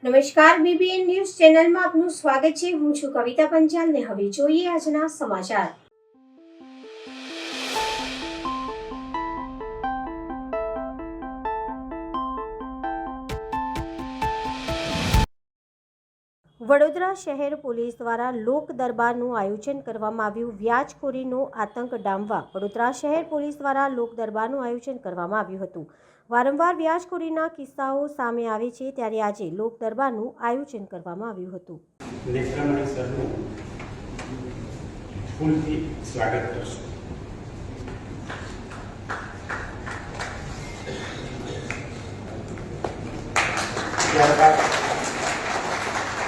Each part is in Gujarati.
નમસ્કાર, બીબીએન ન્યૂઝ ચેનલમાં આપનું સ્વાગત છે. હું છું કવિતા પંચાલ ને હવે જોઈએ આજના સમાચાર. વડોદરા શહેર પોલીસ દ્વારા લોક દરબારનું આયોજન કરવામાં આવ્યું. વ્યાજખોરીનો આતંક ડામવા વડોદરા શહેર પોલીસ દ્વારા લોક દરબારનું આયોજન કરવામાં આવ્યું હતું. વારંવાર વ્યાજખોરીના કિસ્સાઓ સામે આવે છે, ત્યારે આજે લોક દરબારનું આયોજન કરવામાં આવ્યું હતું. નેત્રમણી સરનું ફૂલથી સ્વાગત કરશું. ત્યારબાદ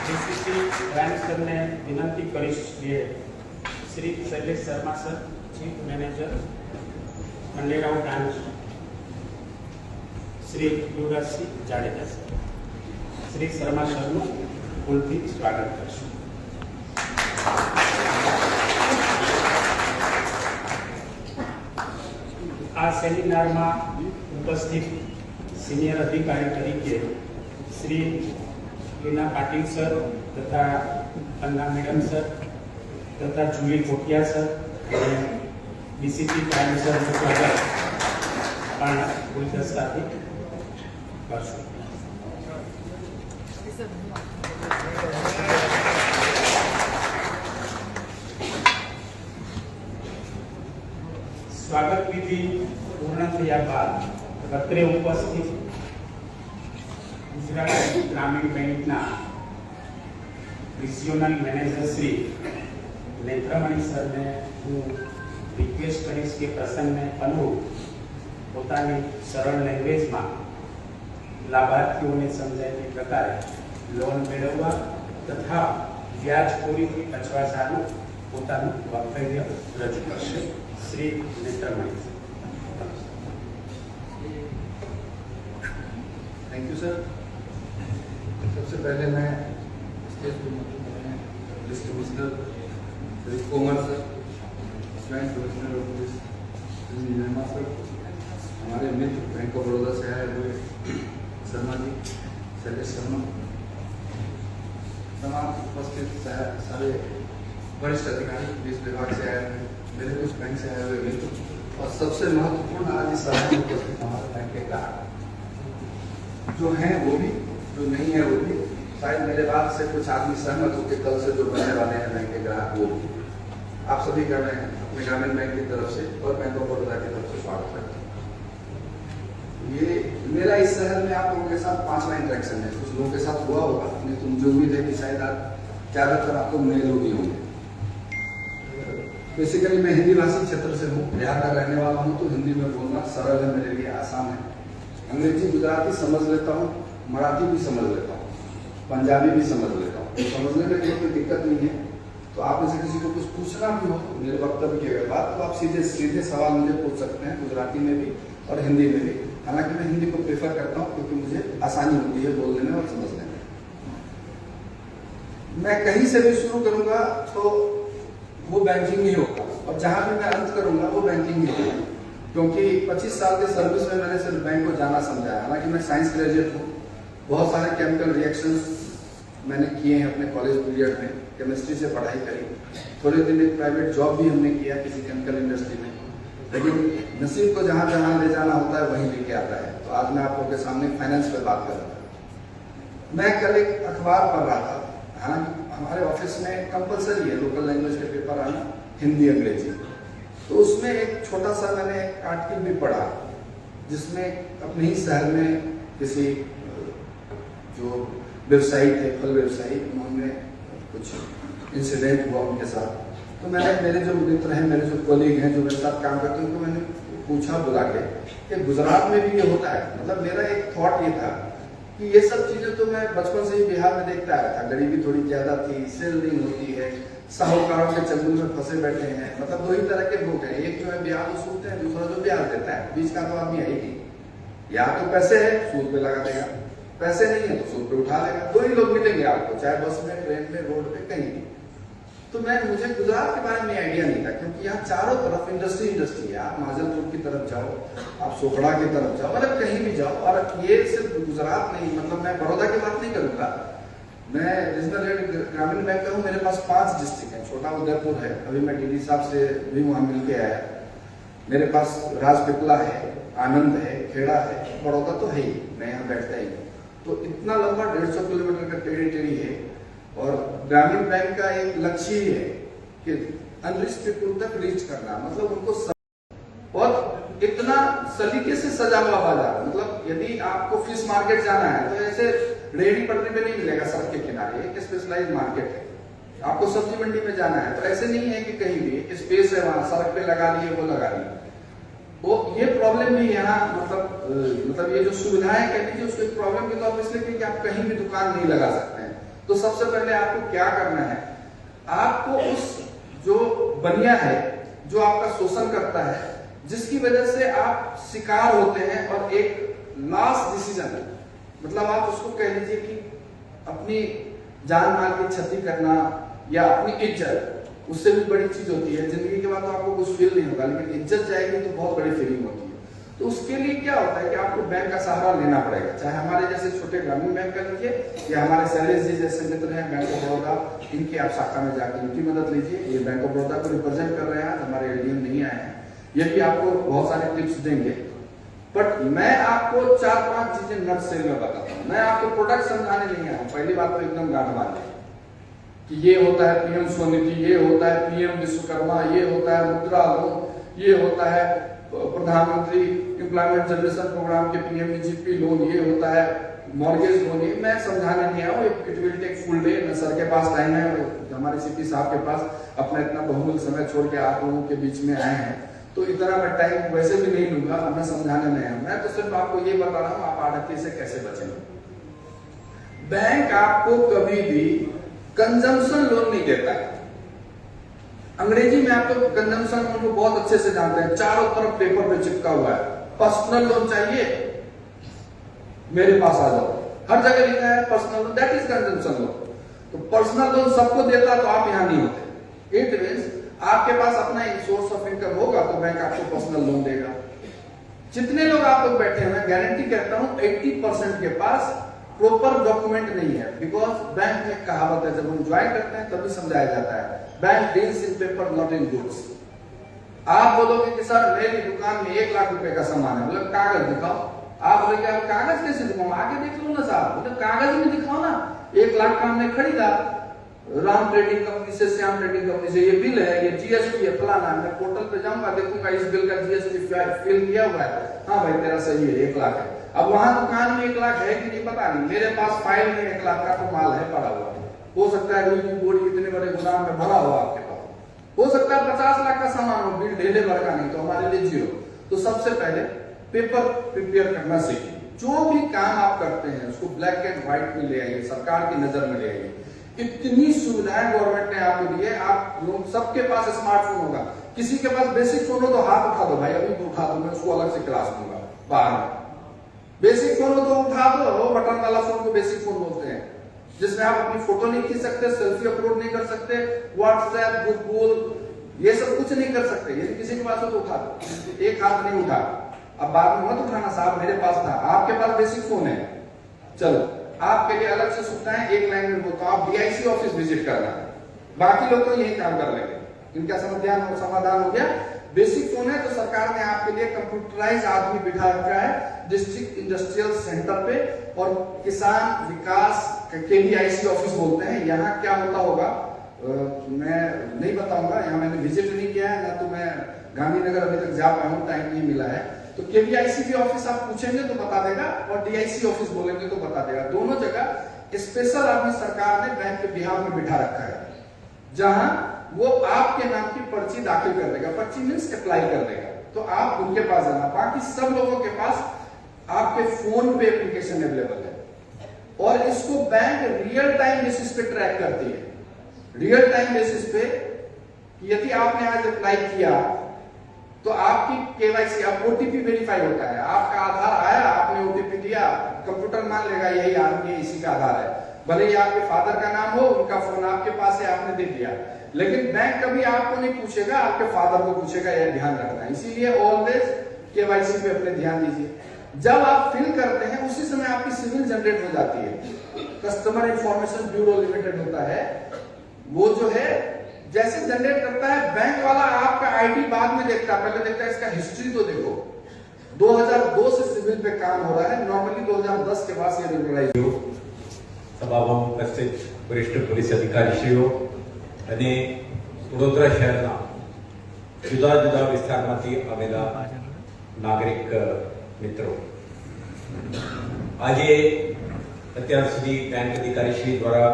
ડીસીપી રાણી સરને વિનંતી કરીશ કે Shri Shailesh Sharma sir, chief manager Khanderao branch, Shri Yuvrajsinh Jadeja sir, Shri Sharma સરનું ફૂલથી સ્વાગત કરશું. આ સેમિનારમાં ઉપસ્થિત સિનિયર અધિકારી તરીકે શ્રી લીના પાટીલ સર તથા પન્ના મેડમ સર તથા જુલી કોટિયા સર અને ડીસીપી ક્રાઇમ સર પણ ગુલદસ્તાથી કરશું. સ્વાગત વિધિ પૂર્ણ થયા બાદ અત્રે ઉપસ્થિત ગુજરાત ગ્રામીણ બેંકના રિજિયોનલ મેનેજર શ્રી નેત્રમણી સરને હું રિક્વેસ્ટ કરીશ કે પ્રસંગને અનુરૂપ પોતાની સરળ લેંગ્વેજમાં લાભાર્થીઓને સમજાય તે પ્રકારે લોન મેળવવા તથા વ્યાજખોરીથી બચવાનું પોતાનું વક્તવ્ય રજૂ કરશે. Shri Netramani. Thank you sir. सबसे पहले मैं स्टेज पर मौजूद हैं police commissioner Shri Komal sir, joint commissioner of police Shri Nirma sir, हमारे मित्र बैंक ऑफ बड़ौदा से आए हुए शर्मा जी, शैलेश शर्मा, तमाम उपस्थित सारे वरिष्ठ अधिकारी पुलिस विभाग से आए हुए, मेरे कुछ बैंक से आए हुए मित्र, और सबसे महत्वपूर्ण आज इस सभा में उपस्थित हमारे बैंक के ग्राहक जो हैं वो भी, जो नहीं है वो भी. शायद मेरे बात से कुछ आदमी सहमत हो कि कल से जो बनने वाले हैं बैंक के ग्राहक वो भी. आप सभी का मैं अपने ग्रामीण बैंक की तरफ से और बैंक ऑफ बड़ौदा की तरफ से स्वागत करता हूँ. ये मेरा इस शहर में आप लोगों के साथ 5वां इंटरेक्शन है. कुछ लोगों के साथ हुआ होगा, नहीं तो मुझे उम्मीद है कि शायद आप ज्यादातर आप लोग नए लोग ही होंगे. बेसिकली मैं हिंदी भाषी क्षेत्र से हूँ, बिहार का रहने वाला हूँ, तो हिंदी में बोलना सरल है मेरे लिए, आसान है. अंग्रेजी गुजराती समझ लेता हूँ, मराठी भी समझ लेता हूँ, पंजाबी भी समझ लेता हूँ. तो समझने में कोई दिक्कत नहीं है. तो आप में से किसी को कुछ पूछना भी हो मेरे वक्तव्य के बाद तो आप सीधे सवाल मुझे पूछ सकते हैं, गुजराती में भी और हिंदी में भी. हालांकि मैं हिंदी को प्रेफर करता हूँ क्योंकि मुझे आसानी होती है बोलने में और समझने में. मैं कहीं से भी शुरू करूंगा तो वो बैंकिंग ही होगा, और जहां भी मैं अंत करूंगा वो बैंकिंग ही होगा, क्योंकि 25 साल के सर्विस में मैंने सिर्फ बैंक को जाना समझा है. हालांकि मैं साइंस ग्रेजुएट हूँ, बहुत सारे केमिकल रिएक्शंस मैंने किए हैं अपने कॉलेज पीरियड में, केमिस्ट्री से पढ़ाई करी, थोड़े दिन एक प्राइवेट जॉब भी हमने किया किसी केमिकल इंडस्ट्री में. लेकिन नसीब को जहाँ जहाँ ले जाना होता है वहीं लेके आता है. तो आज मैं आप लोग के सामने फाइनेंस पे बात कर रहा था. मैं कल एक अखबार पढ़ रहा था. हालांकि हमारे ऑफिस में कंपलसरी है लोकल लैंग्वेज के पेपर आना, हिंदी अंग्रेजी. तो उसमें एक छोटा सा मैंने एक आर्टिकल भी पढ़ा जिसमें अपने ही शहर में किसी जो व्यवसायी थे, फल व्यवसायी, उन्होंने कुछ इंसिडेंट हुआ उनके साथ. तो मैंने मेरे जो मित्र हैं, मेरे जो कोलीग हैं जो मेरे साथ काम करते हैं, उनको मैंने पूछा बुला के कि गुजरात में भी ये होता है. मतलब मेरा एक थॉट ये था कि ये सब चीजें तो मैं बचपन से ही बिहार में देखता आया था. गरीबी थोड़ी ज्यादा थी, सेलिंग होती है, साहूकारों के चंगुल में फंसे बैठे हैं. मतलब दो ही तरह के लोग हैं, एक जो है ब्याज वसूलते हैं, दूसरा जो ब्याज देता है. बीच का तो आदमी है ही नहीं. या तो पैसे है सूद पे लगा देगा, पैसे नहीं है तो सूद पे उठा लेगा. दो ही लोग मिलेंगे आपको, चाहे बस में, ट्रेन में, रोड पे, कहीं भी. तो तो मुझे गुजरात के बारे में आइडिया नहीं था, क्योंकि यहाँ चारों तरफ इंडस्ट्री है। आप माजलपुर की तरफ जाओ, आप सोखड़ा की तरफ जाओ, मतलब कहीं भी जाओ। और ये सिर्फ गुजरात नहीं, मतलब मैं बड़ौदा की बात नहीं करूंगा, मैं रीजनल हेड ग्रामीण बैंक का हूँ। मेरे पास 5 डिस्ट्रिक्ट है। छोटा उदयपुर है, अभी मैं डीडी साहब से भी वहां मिल के आया। मेरे पास राजपिपला है, आनंद है, खेड़ा है, बड़ौदा तो है ही, मैं यहाँ बैठता ही हूँ। तो इतना लंबा 150 किलोमीटर का टेरिटरी है। और ग्रामीण बैंक का एक लक्ष्य ही है कि अनरिच्ड पीपुल तक रीच करना, मतलब उनको और इतना सलीके से सजा हुआ बाजार। मतलब यदि आपको फिश मार्केट जाना है तो ऐसे रेहड़ी पटरी पे नहीं मिलेगा, सड़क के किनारे एक स्पेशलाइज्ड मार्केट है। आपको सब्जी मंडी में जाना है तो ऐसे नहीं है कि कहीं भी स्पेस है, वहां सड़क पे लगा लिए वो लगा लिए। वो ये प्रॉब्लम भी यहाँ मतलब ये जो सुविधाएं कह लीजिए उसको एक प्रॉब्लम के तौर पर इसलिए कि आप कहीं भी दुकान नहीं लगा सकते हैं। तो सबसे पहले आपको क्या करना है, आपको उस जो बनिया है जो आपका शोषण करता है, जिसकी वजह से आप शिकार होते हैं, और एक लास्ट डिसीजन मतलब आप उसको कह लीजिए कि अपनी जान माल की क्षति करना या अपनी इज्जत, उससे भी बड़ी चीज होती है। जिंदगी के बाद तो आपको कुछ फील नहीं होगा, लेकिन इज्जत जाएगी तो बहुत बड़ी फीलिंग होती है। तो उसके लिए क्या होता है कि आपको बैंक का सहारा लेना पड़ेगा, चाहे हमारे जैसे छोटे ग्रामीण बैंक का लीजिए या हमारे शैलेश जी जैसे मित्र हैं बैंक ऑफ बड़ौदा, इनकी आप शाखा में जाकर इनकी मदद लीजिए। ये बैंक ऑफ बड़ौदा को रिप्रेजेंट कर रहे हैं, हमारे एडीएम नहीं आए हैं, ये भी आपको बहुत सारे टिप्स देंगे। बट मैं आपको 4-5 चीजें नट सेल में बताता हूँ। मैं आपको प्रोडक्ट समझाने नहीं आया हूँ। पहली बात तो एकदम गांठ बांध कि ये होता है पीएम स्वनिधि, ये होता है पीएम विश्वकर्मा, ये होता है मुद्रा लोन, ये होता है प्रधानमंत्री एम्प्लॉयमेंट जनरेशन प्रोग्राम के पीएमईजीपी लोन, ये होता है मॉर्गेज लोन। ये मैं समझाने नहीं आया हूँ, it will take full day. न सर के पास टाइम है, हमारे सीपी साहब के पास अपना इतना बहुमूल्य समय छोड़ के आप लोगों के बीच में आए हैं, तो इतना मैं टाइम वैसे भी नहीं लूंगा, मैं समझाने नहीं आया। मैं तो सिर्फ आपको ये बता रहा हूँ आप आड़ती से कैसे बचेंगे। बैंक आपको कभी भी कंजम्पशन लोन नहीं देता है। अंग्रेजी में आप तो कंजम्पशन लोन को बहुत अच्छे से जानते हैं, चारों तरफ पेपर पे चिपका हुआ है। पर्सनल लोन चाहिए मेरे पास आ जाओ, हर जगह लिखा है personal loan, that is consumption loan. तो पर्सनल लोन सबको देता तो आप यहां नहीं होते। इट मींस आपके पास अपना सोर्स ऑफ इनकम होगा तो बैंक आपको पर्सनल लोन देगा। जितने लोग आप लोग बैठे हैं, मैं गारंटी कहता हूं 80% के पास प्रॉपर डॉक्यूमेंट नहीं है। बिकॉज बैंक में कहावत है, जब हम ज्वाइन करते हैं तभी समझाया जाता है, bank deals in paper not in goods. आप बोलोगे कि सर मेरी दुकान में 1 लाख रुपए का सामान है, मतलब कागज दिखाओ। आप बोले आप कागज कैसे दिखाओ, आगे देख लो ना साहब, मतलब कागज में दिखाओ ना। 1 लाख का हमने खरीदा राम ट्रेडिंग कंपनी से, श्याम ट्रेडिंग कंपनी से, ये बिल है, ये जीएसटी है, फलाना। मैं पोर्टल पे जाऊंगा, देखूंगा इस बिल का जीएसटी फिल किया हुआ है, हाँ भाई तेरा सही है 1 लाख है। अब वहां दुकान में 1 लाख है कि नहीं पता नहीं, मेरे पास फाइल में 1 लाख का तो माल है पड़ा हुआ। हो सकता है रुई की बोरी इतने बड़े गोदाम में भरा हुआ आपके पास, हो सकता है 50 लाख का सामान हो, बिल ढेले भर का नहीं, तो हमारे लिए 0। तो सबसे पहले पेपर प्रिपेयर करना सीखिए। जो भी काम आप करते हैं उसको ब्लैक एंड व्हाइट में ले आइए, सरकार की नजर में ले आइए। इतनी सुविधाएं गवर्नमेंट ने आपको दी है, आप लोग सबके पास स्मार्टफोन होगा। किसी के पास बेसिक फोन हो तो हाथ उठा दो भाई, अभी उठा दो, मैं उसको अलग से क्लास दूंगा बाहर में। बेसिक फोन हो तो उठा दो, बटन वाला फोन को बेसिक फोन बोलते हैं, जिसमें आप अपनी फोटो नहीं खींच सकते, सेल्फी अपलोड नहीं कर सकते, व्हाट्सएप, गूगल, ये सब कुछ नहीं कर सकते। यदि किसी के पास हो तो उठा दो। एक हाथ नहीं उठा, अब बाद में मत उठाना साहब मेरे पास था, आपके पास बेसिक फोन है। चलो आपके लिए अलग से सुविधाएं, एक लाइन में बोलता हूं, आप डीआईसी ऑफिस विजिट करना, बाकी लोग तो यही काम कर लेंगे, इनका समाधान हो गया। बेसिक फोन है तो सरकार ने आपके लिए कंप्यूटराइज आदमी बिठा रखा है डिस्ट्रिक्ट इंडस्ट्रियल सेंटर पे, और किसान विकास केवीआईसी ऑफिस बोलते हैं। यहाँ क्या होता होगा मैं नहीं बताऊंगा, यहाँ मैंने विजिट नहीं किया है, ना तो मैं गांधीनगर अभी तक जा पाया हूँ, टाइम नहीं मिला है। तो केवीआईसी की ऑफिस आप पूछेंगे तो बता देगा, और डीआईसी ऑफिस बोलेंगे तो बता देगा। दोनों जगह स्पेशल आदमी सरकार ने बैंक के बिहार में बिठा रखा है, जहां वो आपके नाम की पर्ची दाखिल कर देगा। पर्ची मीन्स अप्लाई कर देगा, तो आप उनके पास जाना। बाकी सब लोगों के पास आपके फोन पे एप्लीकेशन अवेलेबल है, और इसको बैंक रियल टाइम बेसिस पे ट्रैक करती है। रियल टाइम बेसिस पे यदि आपने आज अप्लाई किया तो आपकी केवाईसी, आप ओटीपी वेरीफाई होता है, आपका आधार आया, आपने ओटीपी दिया, कंप्यूटर मान लेगा यही आदमी है, इसी का आधार है। भले ही आपके फादर का नाम हो, उनका फोन आपके पास है, आपने दे दिया, लेकिन बैंक कभी आपको नहीं पूछेगा, आपके फादर को पूछेगा, यह ध्यान रखना है। इसीलिए ऑलवेज केवाईसी पे अपने ध्यान दीजिए। जब आप फिल करते हैं उसी समय आपकी सिविल जनरेट हो जाती है। कस्टमर इंफॉर्मेशन ब्यूरो लिमिटेड होता है, वो जो है जैसे जनरेट करता है, बैंक वाला आपका आईडी बाद में देखता है, पहले देखता है इसका हिस्ट्री तो देखो। 2002 से सिविल पे काम हो रहा है, नॉर्मली 2010 के बाद ये रेगुलराइज। સભામાં ઉપસ્થિત વરિષ્ઠ પોલીસ અધિકારીશ્રીઓ અને વડોદરા શહેરના જુદા જુદા વિસ્તારમાંથી આવેલા નાગરિક મિત્રો, આજે અત્યાર સુધી બેંક અધિકારીશ્રી દ્વારા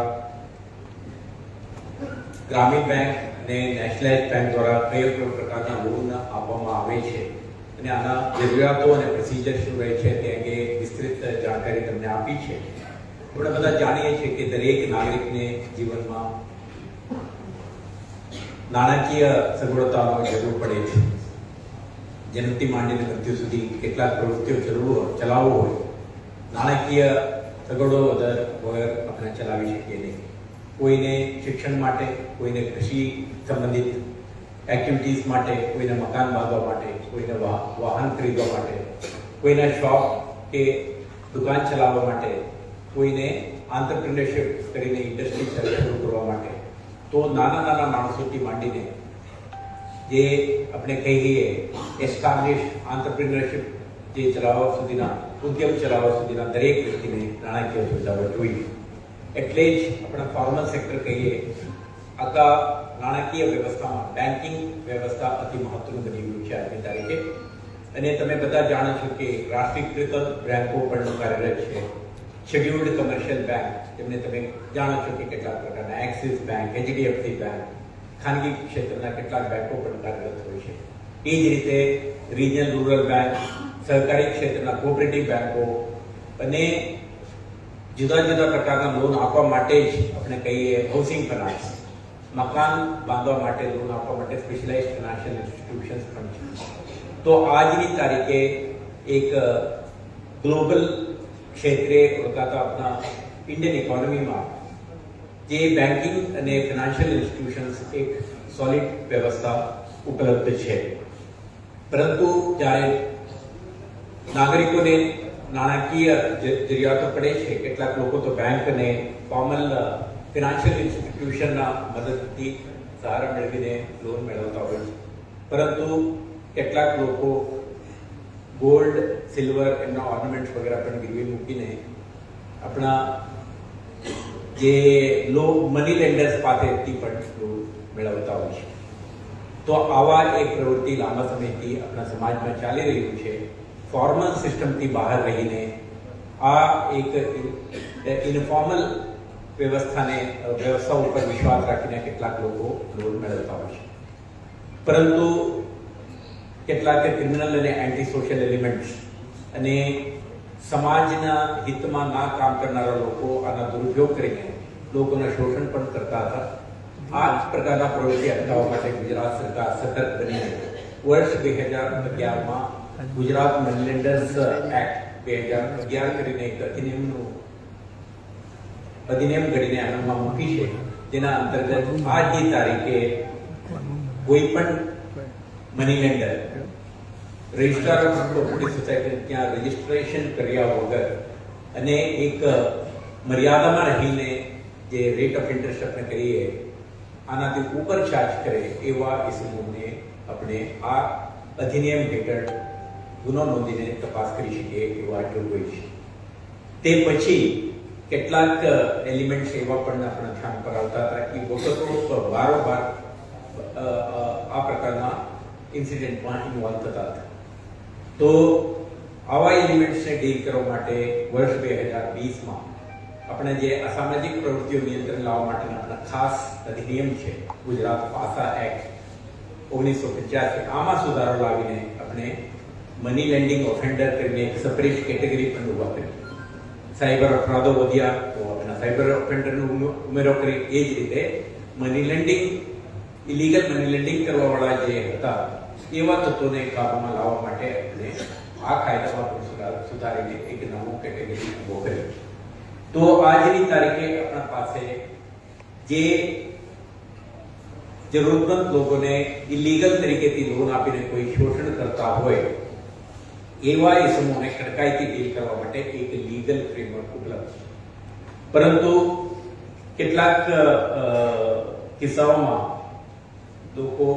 ગ્રામીણ બેંક અને નેશનલાઇઝ બેંક દ્વારા કઈ પ્રકારના લોન આપવામાં આવે છે અને આના જરૂરિયાતો અને પ્રોસિજર શું રહે છે તે અંગે વિસ્તૃત જાણકારી તમને આપી છે। આપણે બધા જાણીએ છીએ કે દરેક નાગરિકને જીવનમાં નાણાકીય સગવડતાનો જરૂર પડે છે। જન્મથી માંડીને મૃત્યુ સુધી કેટલાક પ્રવૃત્તિઓ ચલાવવો હોય, નાણાકીય સગવડો વગર આપણે ચલાવી શકીએ નહીં। કોઈને શિક્ષણ માટે, કોઈને કૃષિ સંબંધિત એક્ટિવિટીઝ માટે, કોઈને મકાન બાંધવા માટે, કોઈને વાહન ખરીદવા માટે, કોઈના શોપ કે દુકાન ચલાવવા માટે, કોઈને આંતરપ્રિન્યોરશિપ કરીને ઇન્ડસ્ટ્રી શરૂ કરવા માટે, તો નાના નાના માણસોથી માંડીને જે આપણે કહીએ એસ્ટાબ્લિશ આંતરપ્રિન્યોરશિપ જે ચલાવવા સુધીના, ઉદ્યમ ચલાવવા સુધીના દરેક વ્યક્તિને નાણાકીય સુવિધાઓ જોઈએ। એટલે જ આપણા ફોર્મલ સેક્ટર કહીએ, આખા નાણાકીય વ્યવસ્થામાં બેન્કિંગ વ્યવસ્થા અતિ મહત્વનું બની ગયું છે આજની તારીખે। અને તમે બધા જાણો છો કે રાષ્ટ્રીયકૃત બેંકો પણ કાર્યરત છે। શેડ્યુલ્ડ કમર્શિયલ બેંક, જેમને તમે જાણો છો કે કેટલાક પ્રકારના એક્સિસ બેંક, HDFC બેંક, ખાનગી ક્ષેત્રના કેટલાક બેંકો પણ કાર્યરત હોય છે। એ જ રીતે રિજનલ રૂરલ બેંક, સહકારી ક્ષેત્રના કોઓપરેટિવ બેંકો અને જુદા જુદા પ્રકારના લોન આપવા માટે જ આપણે કહીએ હાઉસિંગ ફાઇનાન્સ, મકાન બાંધવા માટે લોન આપવા માટે સ્પેશિયલાઇઝ્ડ ફાઇનાન્શિયલ ઇન્સ્ટિટ્યુશન્સ પણ છે। તો આજની તારીખે એક ગ્લોબલ ક્ષેત્રે ઓળખાતા આપણા ઇન્ડિયન ઇકોનોમીમાં જે બેન્કિંગ અને ફાઇનાન્શિયલ ઇન્સ્ટિટ્યુશન્સ એક સોલિડ વ્યવસ્થા ઉપલબ્ધ છે। પરંતુ જ્યારે નાગરિકોને નાણાકીય જરૂરિયાતો પડે છે, કેટલાક લોકો તો બેંક અને ફોર્મલ ફાઇનાન્શિયલ ઇન્સ્ટિટ્યુશનના મદદથી સહારા મેળવીને લોન મેળવતા હોય છે, પરંતુ કેટલાક લોકો ગોલ્ડ, સિલ્વર, એમના ઓર્નામેન્ટ્સ વગેરે પણ ગીરવે મૂકીને આપણા જે મની લેન્ડર્સ પાસેથી પણ લોન મેળવતા હોય છે। તો આવા એક પ્રવૃત્તિ લાંબા સમયથી આપણા સમાજમાં ચાલી રહ્યું છે। ફોર્મલ સિસ્ટમથી બહાર રહીને આ એક ઇનફોર્મલ વ્યવસ્થા ઉપર વિશ્વાસ રાખીને કેટલાક લોકો લોન મેળવતા હોય છે, પરંતુ કેટલાક ક્રિમિનલ અને એન્ટી સોશિયલ એલિમેન્ટ્સ અને સમાજના હિતમાં ના કામ કરનારા લોકો આના દુરુપયોગ કરીને લોકોના શોષણ પણ કરતા હતા। આ જ પ્રકારના પ્રવૃત્તિ અટકાવવા માટે ગુજરાત સરકાર સતર્ક બનીને વર્ષ 2011માં ગુજરાત મની લેન્ડર્સ એક્ટ 2011 કરીને એક અધિનિયમ ઘડીને અમલમાં મૂકી છે, જેના અંતર્ગત આજની તારીખે કોઈ પણ money lander registrar of cooperative society ત્યાં રજિસ્ટ્રેશન કર્યા વગર અને એક મર્યાદામાં રહીને જે રેટ ઓફ ઇન્ટરેસ્ટ આપણે કહીએ આનાથી ઉપર ચાર્જ કરે એવા ઇસમોને આપણે આ અધિનિયમ હેઠળ ગુનો નોંધીને તપાસ કરી શકીએ એવા જોગવાઈ છે। તે પછી કેટલાક એલિમેન્ટ્સ એવા પણ આપણા ધ્યાન પર આવતા હતા કે વખતો વારંવાર આ પ્રકારના ઇન્સિડન્ટમાં ઇન્વોલ્વ થતા હતા। તો આવા એલિમેન્ટ્સને ડીલ કરવા માટે વર્ષ 2020માં આપણે જે અસામાજિક પ્રવૃત્તિઓ નિયંત્રણ લાવવા માટેના આપણા ખાસ અધિનિયમ છે ગુજરાત પાસા એક્ટ 1985, આમાં સુધારો લાવીને આપણે મની લેન્ડિંગ ઓફેન્ડર કરીને એક સેપરેટ કેટેગરી પણ ઉભા કરી। સાયબર અપરાધો વધ્યા તો આપણે સાયબર ઓફેન્ડરનો ઉમેરો કરી। એ જ રીતે money landing, illegal money landing કરવાવાળા જે હતા એવા તત્વોને કાબૂમાં લાવવા માટે આપણે આ કાયદામાં પણ સુધારીને એક નવો કેટેગરી ઉભો કર્યો। તો આજની તારીખે આપણા પાસે જે જરૂરતમંદ લોકોને ઇલીગલ તરીકેથી લોન આપીને કોઈ શોષણ કરતા હોય એવા એ સમૂહને કડકાઈથી ડીલ કરવા માટે એક લીગલ ફ્રેમવર્ક ઉપલબ્ધ છે. પરંતુ કેટલાક કિસ્સાઓમાં લોકો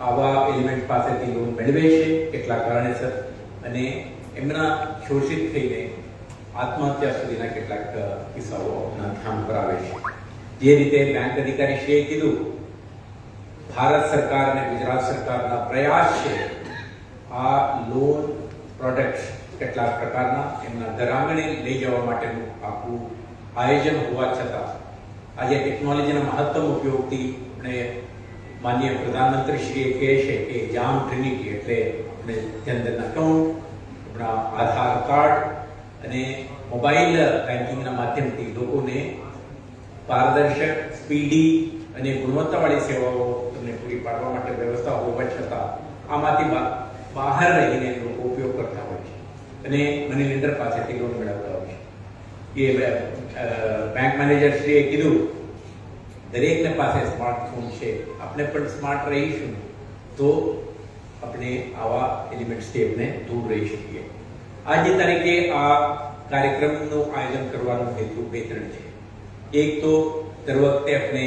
આવા એલિમેન્ટ પાસેથી લોન મેળવે છે કેટલાક કારણેસર અને એમના શોષિત થઈને આત્મહત્યા સુધીના કેટલાક કિસ્સાઓ આપણા ધ્યાન પર આવે છે. જે રીતે બેંક અધિકારીશ્રીએ કીધું, ભારત સરકાર અને ગુજરાત સરકારના પ્રયાસ છે આ લોન પ્રોડક્ટ્સ કેટલાક પ્રકારના એમના ઘર આંગણે લઈ જવા માટેનું આખું આયોજન હોવા છતાં આજે ટેકનોલોજીના મહત્તમ ઉપયોગથી આપણે માનનીય પ્રધાનમંત્રીશ્રીએ કહે છે કે જામ ટ્રિનિટી એટલે આપણે જનધન અકાઉન્ટ, આપણા આધાર કાર્ડ અને મોબાઈલ બેન્કિંગના માધ્યમથી લોકોને પારદર્શક, સ્પીડી અને ગુણવત્તાવાળી સેવાઓ તમને પૂરી પાડવા માટે વ્યવસ્થા હોવા છતાં આમાંથી બહાર રહીને લોકો ઉપયોગ કરતા હોય છે અને મની લેન્ડર પાસેથી લોન મેળવતા હોય છે. એ બેંક મેનેજરશ્રીએ કીધું, દરેકને પાસે સ્માર્ટફોન છે, આપણે પણ સ્માર્ટ રહીશું તો આપણે આવા એલિમેન્ટ્સથી આપણે દૂર રહી શકીએ. આજની તારીખે આ કાર્યક્રમનું આયોજન કરવાનો હેતુ બે ત્રણ છે. એક તો દર વખતે આપણે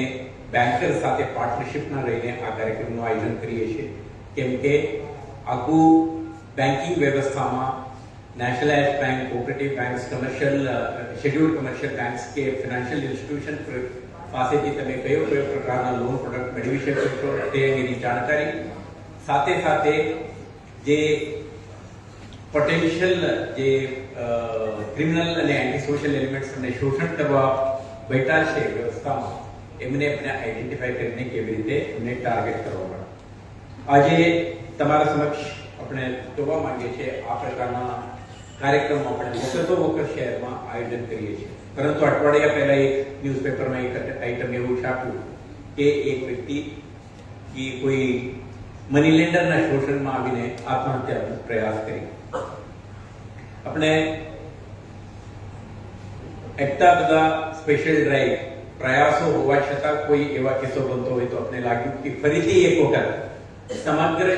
બેન્કર સાથે પાર્ટનરશિપમાં રહીને આ કાર્યક્રમનું આયોજન કરીએ છીએ, કેમ કે આખું બેન્કિંગ વ્યવસ્થામાં nationalised bank, cooperative banks, commercial scheduled commercial banks के फाइनेंशियल इंस्टीट्यूशन પાસેથી તમે કયો પ્રકારના લોન પ્રોડક્ટ મેળવી શકો છો તે અંગેની જાણકારી, સાથે સાથે જે પોટેન્શિયલ જે ક્રિમિનલ અને એન્ટી સોશિયલ એલિમેન્ટ્સ અને શોષણ કરવા બેઠા છે વ્યવસ્થામાં એમને આપણે આઈડેન્ટિફાઈ કરીને કેવી રીતે એમને ટાર્ગેટ કરવા પડે. આજે તમારા સમક્ષ આપણે જોવા માંગીએ છીએ આ પ્રકારના કાર્યક્રમ આપણે વખત શહેરમાં આયોજન કરીએ છીએ. પરંતુ અઠવાડિયા પહેલા એક ન્યૂઝપેપરમાં એક આઈટમ એવું છાપ્યું કે એક વ્યક્તિ કોઈ મની લેન્ડરના શોષણમાં આવીને આત્મહત્યાનો પ્રયાસ કરી. આપણે એટલા બધા સ્પેશિયલ ડ્રાઈવ પ્રયાસો હોવા છતાં કોઈ એવા કિસ્સો બનતો હોય તો આપણે લાગ્યું કે ફરીથી એક વખત સમગ્ર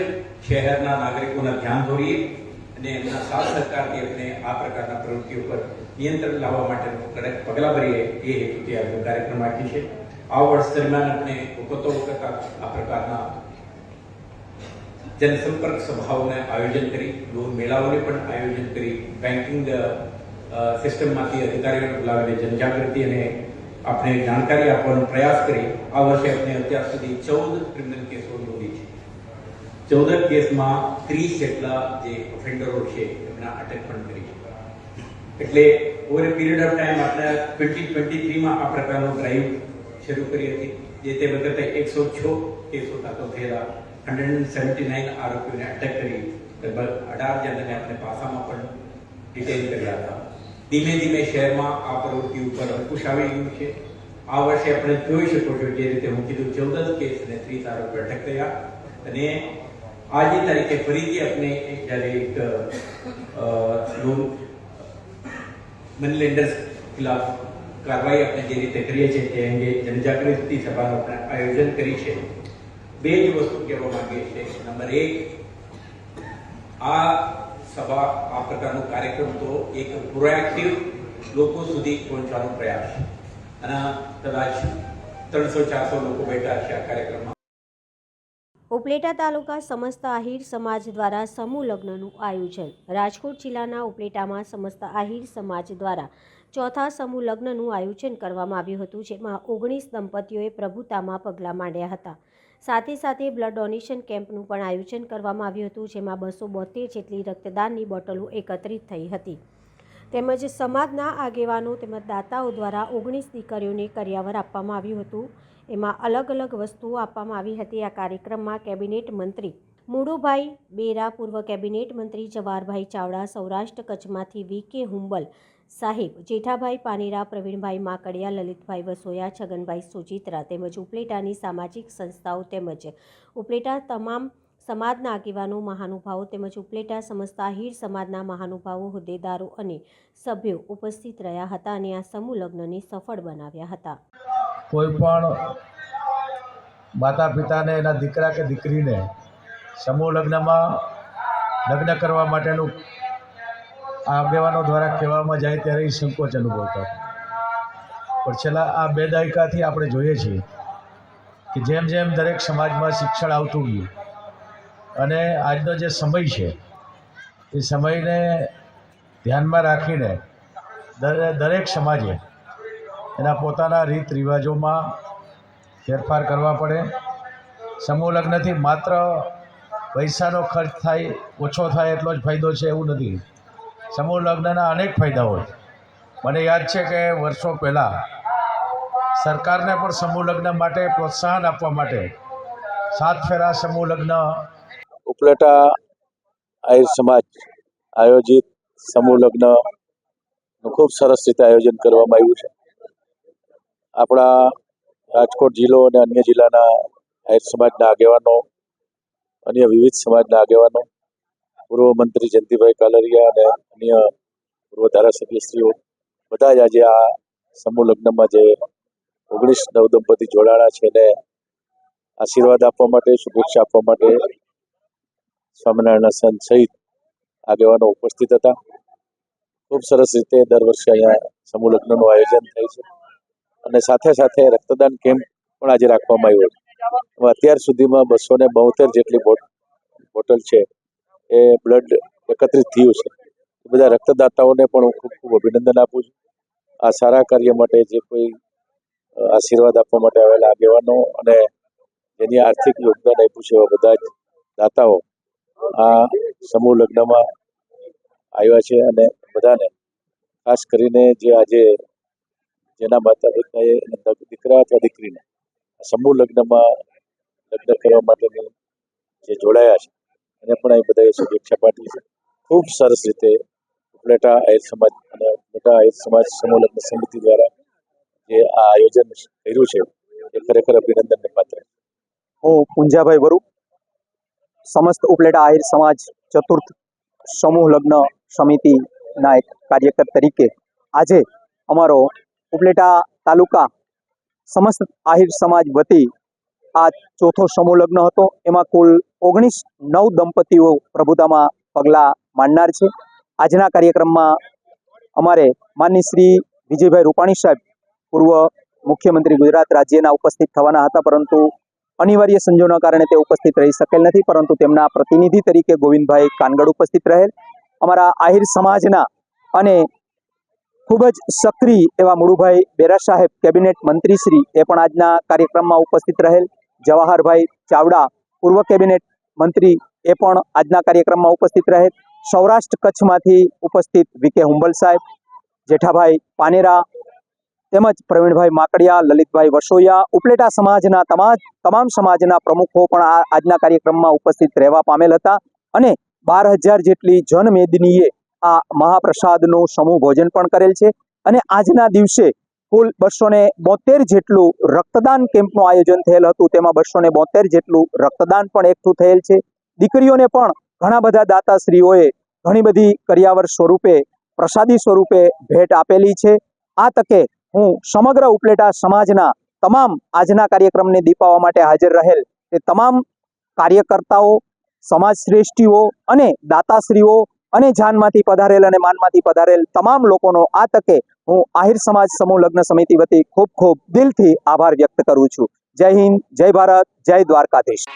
શહેરના નાગરિકોના ધ્યાન દોરીએ અને એમના સાથ સહકારથી આપણે આ પ્રકારના પ્રવૃત્તિઓ પર નિયંત્રણ લાવવા માટેનું કડક પગલાં ભરીએ એ હેતુથી આજનો કાર્યક્રમ રાખી છે. આ વર્ષ દરમિયાન આપણે વખત આ પ્રકારના જનસંપર્ક સભાઓને આયોજન કરી, લોન મેળાઓને પણ આયોજન કરી, બેન્કિંગ સિસ્ટમમાંથી અધિકારીઓને બોલાવીને જનજાગૃતિ અને આપણે જાણકારી આપવાનો પ્રયાસ કરી. આ વર્ષે આપણે અત્યાર સુધી 14 ક્રિમિનલ કેસો નોંધી છે. 14 કેસમાં 30 જેટલા જે ઓફેન્ડરો છે એમના અટક પણ કરી છે. એટલે over A period of time આપણે 2023માં આ પ્રકારનો ડ્રાઈવ શરૂ કરી હતી, જે તે વખતે 106 કેસો દાખલ થયેલા, 179 આરોપીઓને અટક કરી, લગભગ 18 જણને આપણે પાસામાં પણ ડિટેન કર્યા હતા. ધીમે ધીમે શહેરમાં આ પ્રવૃત્તિ ઉપર અંકુશ આવી ગયું છે. આ વર્ષે આપણે જોઈ શકો છો જે રીતે હું કીધું 14 કેસ અને 30 આરોપીઓ અટક થયા અને આજની તારીખે ફરીથી આપણે જ્યારે એક લોન મની લેન્ડર્સ ખિલાફ કાર્યવાહી આપણે જે રીતે કરીએ છીએ તે અંગે જનજાગૃતિ સભાનું આપણે આયોજન કરી છે. બે જ વસ્તુ કહેવા માંગીએ છીએ. નંબર 1, આ સભા આ પ્રકારનો કાર્યક્રમ તો એક પ્રોએક્ટિવ લોકો સુધી પહોંચવાનો પ્રયાસ છે અને કદાચ 300-400 લોકો બેઠા છે આ કાર્યક્રમમાં. ઉપલેટા તાલુકા સમસ્ત આહિર સમાજ દ્વારા સમૂહ લગ્નનું આયોજન. રાજકોટ જિલ્લાના ઉપલેટામાં સમસ્ત આહિર સમાજ દ્વારા ચોથા સમૂહ લગ્નનું આયોજન કરવામાં આવ્યું હતું, જેમાં 19 દંપતીઓએ પ્રભુતામાં પગલાં માંડ્યા હતા. સાથે સાથે બ્લડ ડોનેશન કેમ્પનું પણ આયોજન કરવામાં આવ્યું હતું, જેમાં 272 જેટલી રક્તદાનની બોટલો એકત્રિત થઈ હતી. તેમજ સમાજના આગેવાનો તેમજ દાતાઓ દ્વારા 19 દીકરીઓને કરિયાવર આપવામાં આવ્યું હતું. એમાં અલગ અલગ વસ્તુઓ આપવામાં આવી હતી. આ કાર્યક્રમમાં કેબિનેટ મંત્રી મુળુભાઈ બેરા, પૂર્વ કેબિનેટ મંત્રી જવાહરભાઈ ચાવડા, સૌરાષ્ટ્ર કચ્છમાંથી વી.કે. હુંબલ સાહેબ, જેઠાભાઈ પાનેરા, પ્રવીણભાઈ માકડિયા, લલિતભાઈ વસોયા, છગનભાઈ સુચિત્રા તેમજ ઉપલેટાની સામાજિક સંસ્થાઓ તેમજ ઉપલેટા તમામ સમાજના આગેવાનો, મહાનુભાવો તેમજ ઉપલેટા સમસ્ત આહિર સમાજના મહાનુભાવો, હોદ્દેદારો અને સભ્યો ઉપસ્થિત રહ્યા હતા અને આ સમૂહ લગ્નને સફળ બનાવ્યા હતા. કોઈ પણ માતા પિતાને એના દીકરા કે દીકરીને સમૂહ લગ્નમાં લગ્ન કરવા માટેનું આગેવાનો દ્વારા કહેવામાં જાય ત્યારે એ સંકોચ અનુભવતા હતા. પણ છેલ્લા આ 2 દાયકાથી આપણે જોઈએ છીએ કે જેમ જેમ દરેક સમાજમાં શિક્ષણ આવતું ગયું અને આજનો જે સમય છે એ સમયને ધ્યાનમાં રાખીને દરેક સમાજે એના પોતાના રીત રિવાજોમાં ફેરફાર કરવા પડે. સમૂહ લગ્નથી માત્ર પૈસાનો ખર્ચ થાય, ઓછો થાય એટલો જ ફાયદો છે એવું નથી. સમૂહ લગ્નના અનેક ફાયદાઓ છે. મને યાદ છે કે વર્ષો પહેલાં સરકારને પણ સમૂહ લગ્ન માટે પ્રોત્સાહન આપવા માટે 7 ફેરા સમૂહ લગ્ન ઉપલેટા આહિર સમાજ આયોજિત સમૂહ લગ્નનું ખૂબ સરસ રીતે આયોજન કરવામાં આવ્યું છે. આપણા રાજકોટ જિલ્લો અને અન્ય જિલ્લાના આહિર સમાજના આગેવાનો, અન્ય વિવિધ સમાજના આગેવાનો, પૂર્વ મંત્રી જયંતિભાઈ કાલરિયા અને અન્ય પૂર્વ ધારાસભ્યશ્રીઓ બધા જ આજે આ સમૂહ લગ્નમાં જે 19 નવદંપતિ જોડાણા છે એને આશીર્વાદ આપવા માટે, શુભેચ્છા આપવા માટે સ્વામિનારાયણના સંત સહિત આગેવાનો ઉપસ્થિત હતા. ખૂબ સરસ રીતે દર વર્ષે અહીંયા સમૂહ લગ્નનું આયોજન થાય છે અને સાથે સાથે રક્તદાન કેમ્પ પણ આજે રાખવામાં આવ્યો છે. અત્યાર સુધીમાં 272 જેટલી બોટલ છે એ બ્લડ એકત્રિત થયું છે. એ બધા રક્તદાતાઓને પણ હું ખૂબ ખૂબ અભિનંદન આપું છું. આ સારા કાર્ય માટે જે કોઈ આશીર્વાદ આપવા માટે આવેલા આગેવાનો અને જેની આર્થિક યોગદાન આપ્યું છે એવા બધા જ દાતાઓ આ સમૂહ લગ્નમાં આવ્યા છે અને બધાને ખાસ કરીને જે આજે જેના માતા પિતાએ દીકરા અથવા દીકરીને સમૂહ લગ્નમાં લગ્ન કરવા માટેની જે જોડાયા છે એને પણ અહીં બધાએ શુભેચ્છા પાઠવી છે. ખૂબ સરસ રીતે ઉપલેટા આહિર સમાજ અને ઉપલેટા આહિર સમાજ સમૂહ લગ્ન સમિતિ દ્વારા જે આ આયોજન કર્યું છે એ ખરેખર અભિનંદનને પાત્ર છે. હું પુંજાભાઈ વરુ, સમસ્ત ઉપલેટા આહિર સમાજ ચતુર્થ સમૂહ લગ્ન સમિતિના એક કાર્યકર તરીકે આજે અમારો ઉપલેટા તાલુકા સમસ્ત આહિર સમાજ વતી આ ચોથો સમૂહ લગ્ન હતો. એમાં કુલ 19 નવદંપતિઓ પ્રભુતામાં પગલાં માંડનાર છે. આજના કાર્યક્રમમાં અમારે માનનીય શ્રી વિજયભાઈ રૂપાણી સાહેબ, પૂર્વ મુખ્યમંત્રી ગુજરાત રાજ્યના ઉપસ્થિત થવાના હતા, પરંતુ અનિવાર્ય સંજોગોના કારણે તે ઉપસ્થિત રહી શકેલ નથી, પરંતુ તેમના પ્રતિનિધિ તરીકે ગોવિંદભાઈ કાનગડ ઉપસ્થિત રહેલ. અમારા આહિર સમાજના અને ખૂબ જ સક્રિય એવા મુળુભાઈ બેરા સાહેબ, કેબિનેટ મંત્રીશ્રી, એ પણ આજના કાર્યક્રમમાં ઉપસ્થિત રહેલ. જવાહરભાઈ ચાવડા, પૂર્વ કેબિનેટ મંત્રી, એ પણ આજના કાર્યક્રમમાં ઉપસ્થિત રહેલ. સૌરાષ્ટ્ર કચ્છમાંથી ઉપસ્થિત વીકે હુંબલ સાહેબ, જેઠાભાઈ પાનેરા, તેમજ પ્રવીણભાઈ માકડિયા, લલિતભાઈ વસોયા, ઉપલેટા સમાજના તમામ સમાજના પ્રમુખો પણ આજના કાર્યક્રમમાં ઉપસ્થિત રહેવા પામેલ હતા અને 12,000 જેટલી જનમેદનીએ આ મહાપ્રસાદનું સમૂહ ભોજન પણ કરેલ છે. અને આજના દિવસે કુલ 272 જેટલું રક્તદાન કેમ્પનું આયોજન થયેલ હતું. તેમાં 272 જેટલું રક્તદાન પણ એકઠું થયેલ છે. દીકરીઓને પણ ઘણા બધા દાતાશ્રીઓએ ઘણી બધી કરિયાવર સ્વરૂપે, પ્રસાદી સ્વરૂપે ભેટ આપેલી છે. આ તકે હું સમગ્ર ઉપલેટા સમાજના તમામ આજના કાર્યક્રમને દીપાવવા માટે હાજર રહેલ તે તમામ કાર્યકર્તાઓ, સમાજ શ્રેષ્ઠીઓ અને દાતાશ્રીઓ અને જાનમાંથી પધારેલ અને માનમાંથી પધારેલ તમામ લોકોનો આ તકે હું આહિર સમાજ સમૂહ લગ્ન સમિતિ વતી ખૂબ ખૂબ દિલથી આભાર વ્યક્ત કરું છું. જય હિન્દ, જય ભારત, જય દ્વારકાધીશ.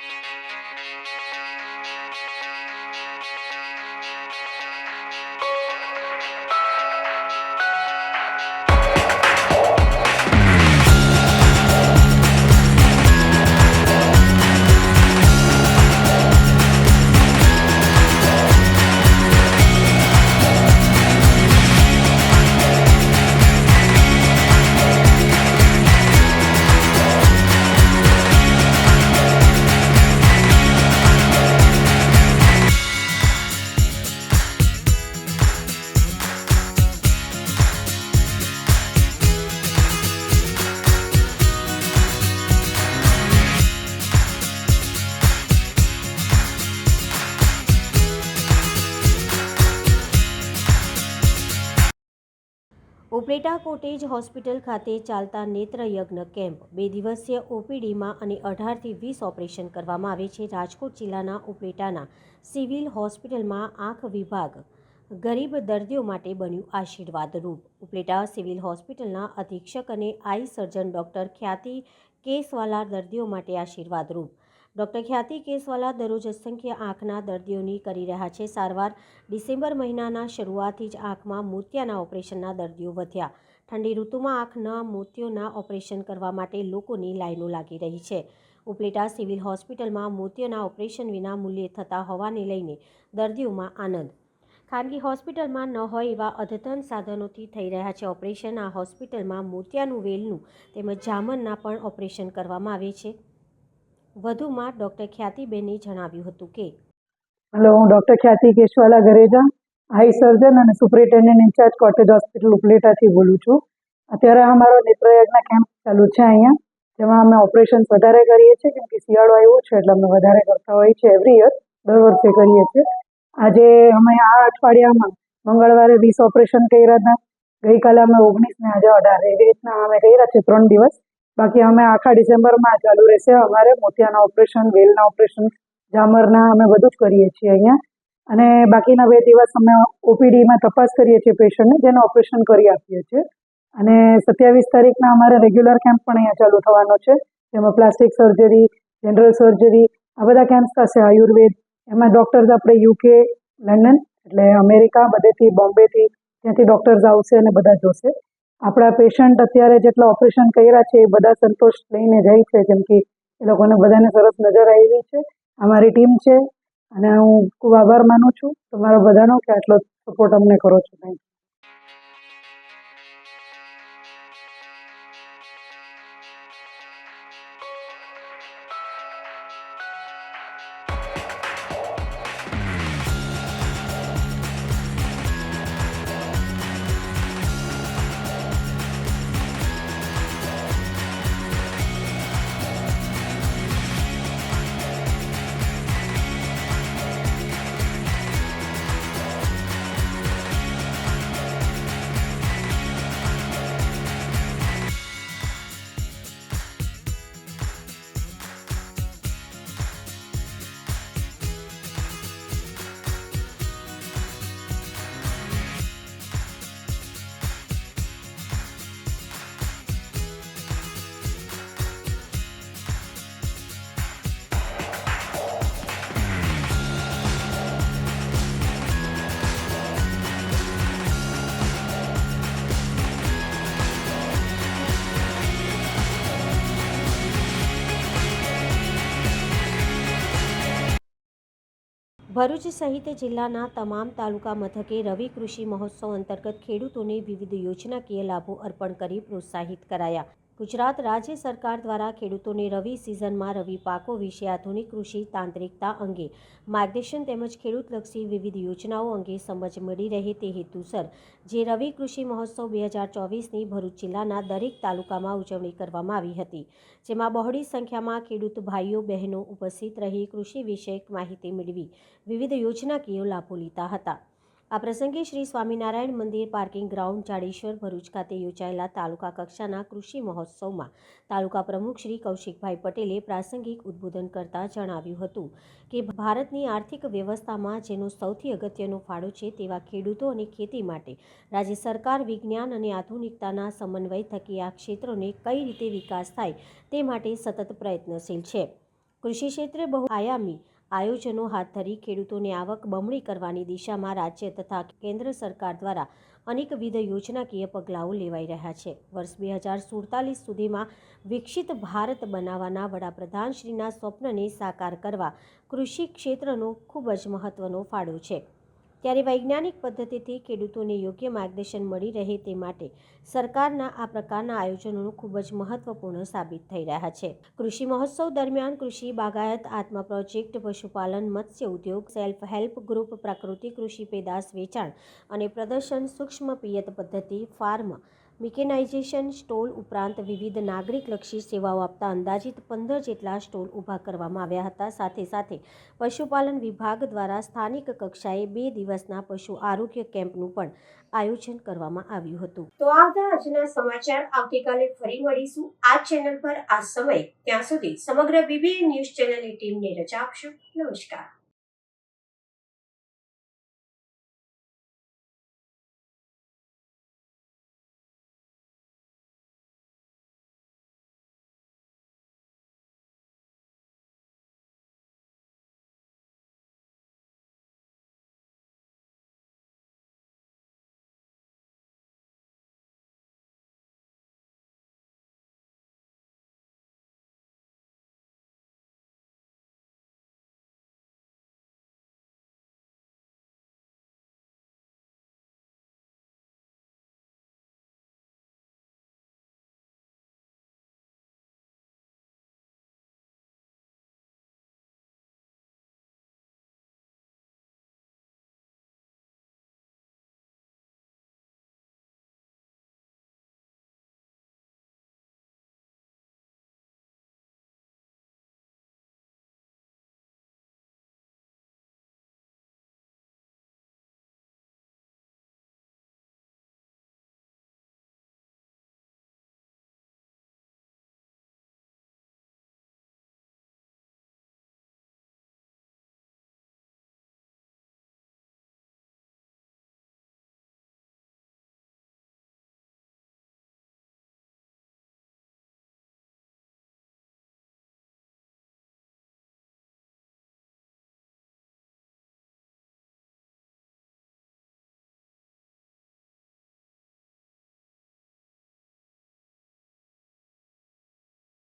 ઉપલેટા કોટેજ હોસ્પિટલ ખાતે ચાલતા નેત્ર યજ્ઞ કેમ્પ 2 દિવસીય ઓપીડીમાં અને 18થી 20 ઓપરેશન કરવામાં આવે છે. રાજકોટ જિલ્લાના ઉપલેટાના સિવિલ હોસ્પિટલમાં આંખ વિભાગ ગરીબ દર્દીઓ માટે બન્યું આશીર્વાદરૂપ. ઉપલેટા સિવિલ હોસ્પિટલના અધિક્ષક અને આઈ સર્જન ડૉક્ટર ખ્યાતિ કેસવાલા દર્દીઓ માટે આશીર્વાદરૂપ. ડૉક્ટર ખ્યાતિ કેસવાલા દરરોજ અસંખ્ય આંખના દર્દીઓની કરી રહ્યા છે સારવાર. ડિસેમ્બર મહિનાના શરૂઆતથી જ આંખમાં મોતિયાના ઓપરેશનના દર્દીઓ વધ્યા. ઠંડી ઋતુમાં આંખના મોતિયોના ઓપરેશન કરવા માટે લોકોની લાઈનો લાગી રહી છે. ઉપલેટા સિવિલ હોસ્પિટલમાં મોતિયાના ઓપરેશન વિના મૂલ્યે થતા હોવાને લઈને દર્દીઓમાં આનંદ. ખાનગી હોસ્પિટલમાં ન હોય એવા અદ્યતન સાધનોથી થઈ રહ્યા છે ઓપરેશન. આ હોસ્પિટલમાં મોતિયાનું વેલનું તેમજ ઝામરના પણ ઓપરેશન કરવામાં આવે છે. વધુમાં ડૉક્ટર ખ્યાતિબેને જણાવ્યું હતું કે હેલો, હું ડૉક્ટર ખ્યાતિ કેશવાલા ગરેજા, આઈ સર્જન અને સુપરિન્ટેન્ડન્ટ ઇન્ચાર્જ કોટેજ હોસ્પિટલ ઉપલેટાથી બોલું છું. અત્યારે અમારો નેત્રયજ્ઞ કેમ્પ ચાલુ છે અહીંયા, જેમાં અમે ઓપરેશન્સ વધારે કરીએ છીએ કેમ કે શિયાળો આવ્યો છે એટલે અમે વધારે કરતા હોઈએ છીએ. એવરી યર દર વર્ષે કરીએ છીએ. આજે અમે આ અઠવાડિયામાં મંગળવારે 20 ઓપરેશન કર્યા હતા, ગઈકાલે અમે 19 ને આજે 18, એવી રીતના અમે કર્યા છે 3 દિવસ. બાકી અમે આખા ડિસેમ્બરમાં ચાલુ રહેશે. અમારે મોતિયાના ઓપરેશન, વેલના ઓપરેશન, ઝામરના અમે બધું જ કરીએ છીએ અહીંયા. અને બાકીના 2 દિવસ અમે ઓપીડીમાં તપાસ કરીએ છીએ પેશન્ટને, જેનું ઓપરેશન કરી આપીએ છીએ. અને 27 તારીખના અમારે રેગ્યુલર કેમ્પ પણ અહીંયા ચાલુ થવાનો છે, જેમાં પ્લાસ્ટિક સર્જરી, જનરલ સર્જરી, આ બધા કેમ્પ થશે. આયુર્વેદ, એમાં ડૉક્ટર્સ આપણે યુકે, લંડન એટલે અમેરિકા, બધેથી બોમ્બેથી ત્યાંથી ડૉક્ટર્સ આવશે અને બધા જોશે. આપણા પેશન્ટ અત્યારે જેટલા ઓપરેશન કર્યા છે એ બધા સંતોષ લઈને જાય છે, કેમ કે એ લોકોને બધાને સરસ નજર આવી છે. અમારી ટીમ છે અને હું ખૂબ આભાર માનું છું તમારા બધાનો કે આટલો સપોર્ટ અમને કરો છો. Thank you. ભરૂચ સહિત જિલ્લાના તમામ તાલુકા મથકે રવિ કૃષિ મહોત્સવ અંતર્ગત ખેડૂતોને વિવિધ યોજનાકીય લાભો અર્પણ કરી પ્રોત્સાહિત કરાયા. ગુજરાત રાજ્ય સરકાર દ્વારા ખેડૂતોને રવિ સિઝનમાં રવિ પાકો વિશે આધુનિક કૃષિ તાંત્રિકતા અંગે માર્ગદર્શન તેમજ ખેડૂતલક્ષી વિવિધ યોજનાઓ અંગે સમજ મળી રહે તે હેતુસર જે રવિ કૃષિ મહોત્સવ 2024ની ભરૂચ જિલ્લાના દરેક તાલુકામાં ઉજવણી કરવામાં આવી હતી, જેમાં બહોળી સંખ્યામાં ખેડૂત ભાઈઓ બહેનો ઉપસ્થિત રહી કૃષિ વિષયક માહિતી મેળવી વિવિધ યોજનાકીય લાભો લીધા હતા. આ પ્રસંગે શ્રી સ્વામિનારાયણ મંદિર પાર્કિંગ ગ્રાઉન્ડ જાડેશ્વર ભરૂચ ખાતે યોજાયેલા તાલુકા કક્ષાના કૃષિ મહોત્સવમાં તાલુકા પ્રમુખ શ્રી કૌશિકભાઈ પટેલે પ્રાસંગિક ઉદ્બોધન કરતા જણાવ્યું હતું કે ભારતની આર્થિક વ્યવસ્થામાં જેનો સૌથી અગત્યનો ફાળો છે તેવા ખેડૂતો અને ખેતી માટે રાજ્ય સરકાર વિજ્ઞાન અને આધુનિકતાના સમન્વય થકી આ ક્ષેત્રોને કઈ રીતે વિકાસ થાય તે માટે સતત પ્રયત્નશીલ છે. કૃષિ ક્ષેત્રે બહુઆયામી આયોજનો હાથ ધરી ખેડૂતોની આવક બમણી કરવાની દિશામાં રાજ્ય તથા કેન્દ્ર સરકાર દ્વારા અનેકવિધ યોજનાકીય પગલાઓ લેવાઈ રહ્યા છે. વર્ષ 2047 સુધીમાં વિકસિત ભારત બનાવવાના વડાપ્રધાનશ્રીના સ્વપ્નને સાકાર કરવા કૃષિ ક્ષેત્રનો ખૂબ જ મહત્વનો ફાળો છે. ત્યારે વૈજ્ઞાનિક પદ્ધતિથી ખેડૂતોને યોગ્ય માર્ગદર્શન મળી રહે તે માટે સરકારના આ પ્રકારના આયોજનો ખૂબ જ મહત્વપૂર્ણ સાબિત થઈ રહ્યા છે. કૃષિ મહોત્સવ દરમિયાન કૃષિ, બાગાયત, આત્મા પ્રોજેક્ટ, પશુપાલન, મત્સ્ય ઉદ્યોગ, સેલ્ફ હેલ્પ ગ્રુપ, પ્રાકૃતિક કૃષિ પેદાશ વેચાણ અને પ્રદર્શન, સૂક્ષ્મ પિયત પદ્ધતિ, ફાર્મ મિકેનાઇઝેશન સ્ટોલ ઉપરાંત વિવિધ નાગરિકલક્ષી સેવાઓ આપતા અંદાજિત 15 જેટલા સ્ટોલ ઊભા કરવામાં આવ્યા હતા. સાથે સાથે પશુપાલન વિભાગ દ્વારા સ્થાનિક કક્ષાએ 2 દિવસના પશુ આરોગ્ય કેમ્પનું પણ આયોજન કરવામાં આવ્યું હતું. તો આ હતા આજના સમાચાર. આવતીકાલે ફરી મળીશું આ ચેનલ પર આ સમય. ત્યાં સુધી સમગ્ર BBN ન્યૂઝ ચેનલની ટીમને રજા આપશો. નમસ્કાર.